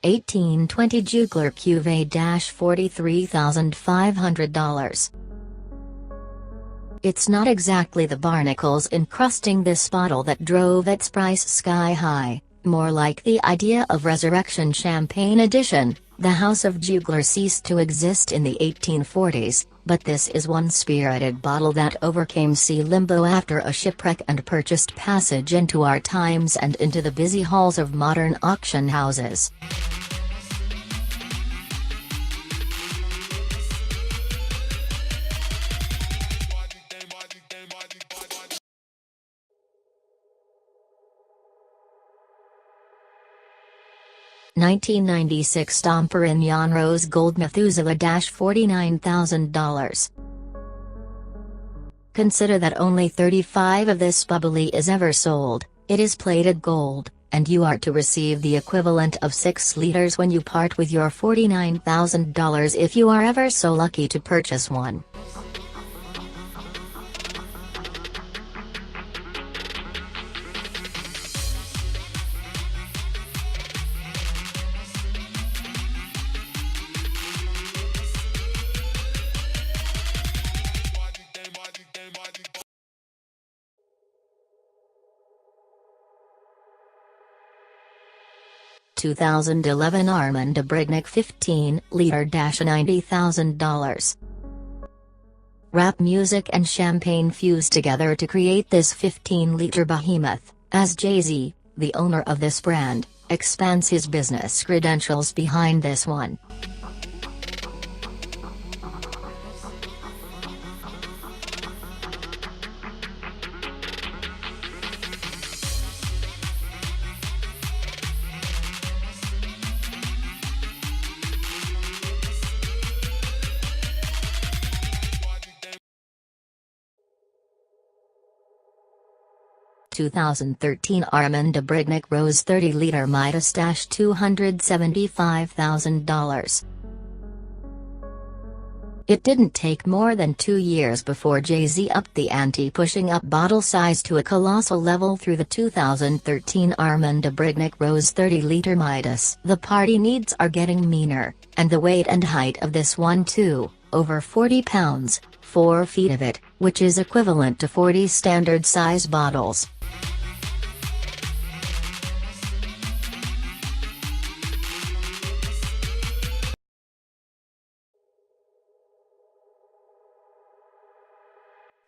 1820 Juggler Cuvée $43,500. It's not exactly the barnacles encrusting this bottle that drove its price sky high, more like the idea of Resurrection Champagne Edition. The House of Juggler ceased to exist in the 1840s, but this is one spirited bottle that overcame sea limbo after a shipwreck and purchased passage into our times and into the busy halls of modern auction houses. $1996 Stomper in Yon Rose Gold Methuselah $49,000. Consider that only 35 of this bubbly is ever sold. It is plated gold, and you are to receive the equivalent of 6 liters when you part with your $49,000 if you are ever so lucky to purchase one. $2011 Armand de Brignac 15-liter $90,000. Rap music and champagne fused together to create this 15-liter behemoth, as Jay-Z, the owner of this brand, expands his business credentials behind this one. $2013 Armand de Brignac Rose 30-liter Midas $275,000. It didn't take more than 2 years before Jay-Z upped the ante, pushing up bottle size to a colossal level through the 2013 Armand de Brignac Rose 30-liter Midas. The party needs are getting meaner, and the weight and height of this one too, over 40 pounds, 4 feet of it, which is equivalent to 40 standard size bottles.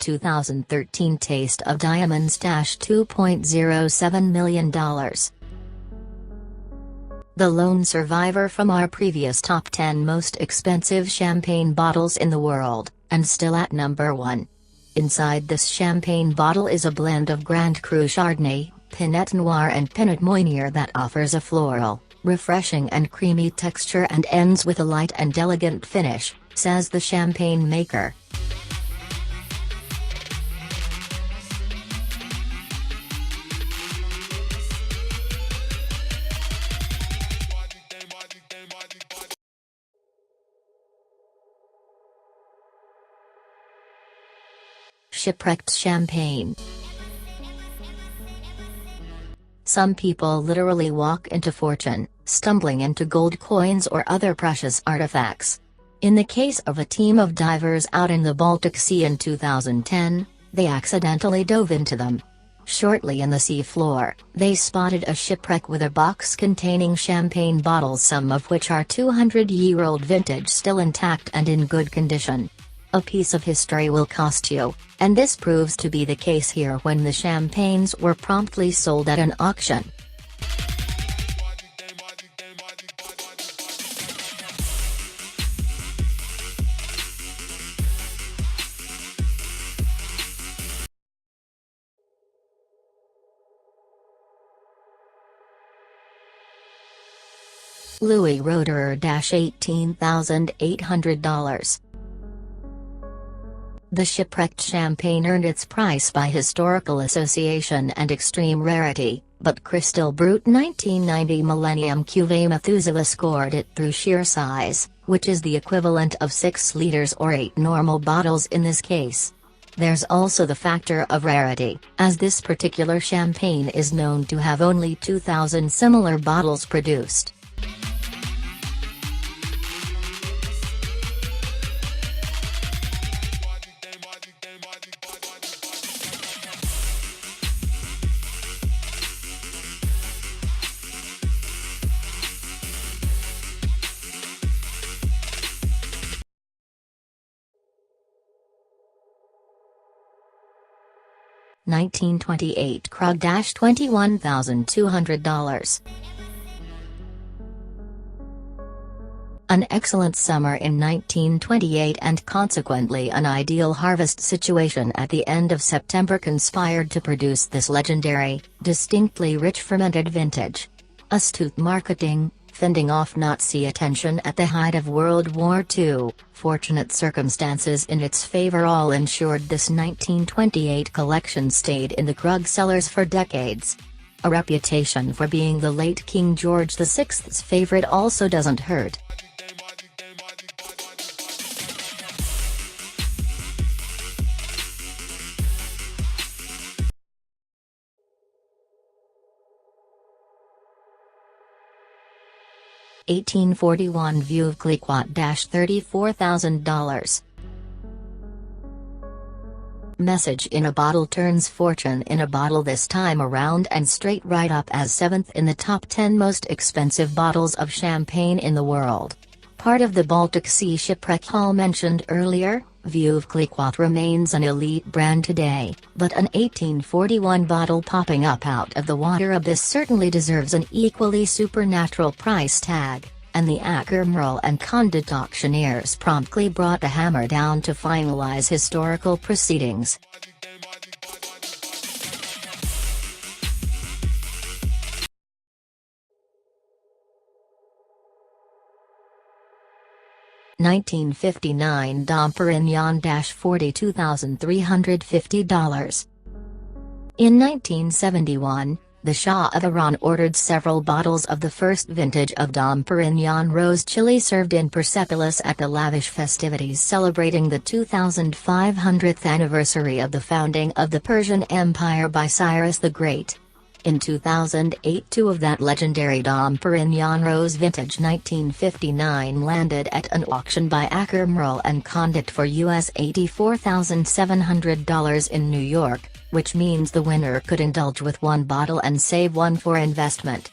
$2013 Taste of Diamonds $2.07 million. The lone survivor from our previous top 10 most expensive champagne bottles in the world, and still at number 1. Inside this champagne bottle is a blend of Grand Cru Chardonnay, Pinot Noir and Pinot Meunier that offers a floral, refreshing and creamy texture and ends with a light and elegant finish, says the champagne maker. Shipwrecked Champagne. Some people literally walk into fortune, stumbling into gold coins or other precious artifacts. In the case of a team of divers out in the Baltic Sea in 2010, they accidentally dove into them. Shortly in the sea floor, they spotted a shipwreck with a box containing champagne bottles, some of which are 200-year-old vintage, still intact and in good condition. A piece of history will cost you, and this proves to be the case here when the champagnes were promptly sold at an auction. Louis Roederer $18,800. The Shipwrecked Champagne earned its price by historical association and extreme rarity, but Cristal Brut 1990 Millennium Cuvee Methuselah scored it through sheer size, which is the equivalent of 6 liters or 8 normal bottles in this case. There's also the factor of rarity, as this particular champagne is known to have only 2,000 similar bottles produced. 1928 Krug $21,200. An excellent summer in 1928 and consequently an ideal harvest situation at the end of September conspired to produce this legendary, distinctly rich fermented vintage. Astute marketing, fending off Nazi attention at the height of World War II, fortunate circumstances in its favor all ensured this 1928 collection stayed in the Krug cellars for decades. A reputation for being the late King George VI's favorite also doesn't hurt. $1841 Veuve Clicquot $34,000. Message in a bottle turns fortune in a bottle this time around and straight right up as 7th in the top 10 most expensive bottles of champagne in the world. Part of the Baltic Sea shipwreck haul mentioned earlier, Veuve Clicquot remains an elite brand today, but an 1841 bottle popping up out of the water abyss certainly deserves an equally supernatural price tag, and the Ackermerle and Condit auctioneers promptly brought the hammer down to finalize historical proceedings. $1959 Dom Perignon $42,350. In 1971, the Shah of Iran ordered several bottles of the first vintage of Dom Perignon rose chili served in Persepolis at the lavish festivities celebrating the 2500th anniversary of the founding of the Persian Empire by Cyrus the Great. In 2008 two of that legendary Dom Perignon Rose vintage 1959 landed at an auction by Ackermerle and Condit for US $84,700 in New York, which means the winner could indulge with one bottle and save one for investment.